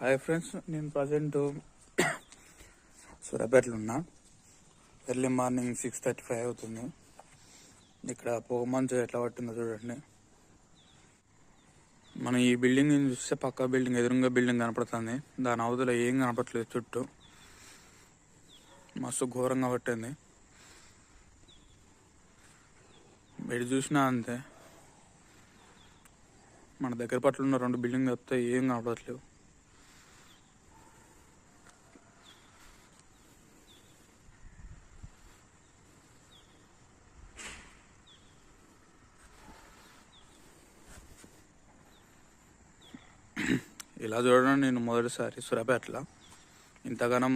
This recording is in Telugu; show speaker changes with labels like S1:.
S1: హాయ్ ఫ్రెండ్స్, నేను ప్రజెంట్ సూర్యాపేటలో ఉన్నా. ఎర్లీ మార్నింగ్ 6:35 అవుతుంది. ఇక్కడ పొగ మంచు ఎట్లా పట్టిందో చూడండి. మనం ఈ బిల్డింగ్ చూస్తే పక్క బిల్డింగ్, ఎదురుగా బిల్డింగ్ కనపడుతుంది. దాని అవతల ఏం కనపడట్లేదు. చుట్టూ మస్తు ఘోరంగా పట్టింది. ఎటు చూసినా అంతే. మన దగ్గర పట్ల ఉన్న 2 బిల్డింగ్ తప్పితే ఏం కనపడట్లేవు. ఇలా చూడడం నేను మొదటిసారి సూర్యాపేటలో. ఇంతగానం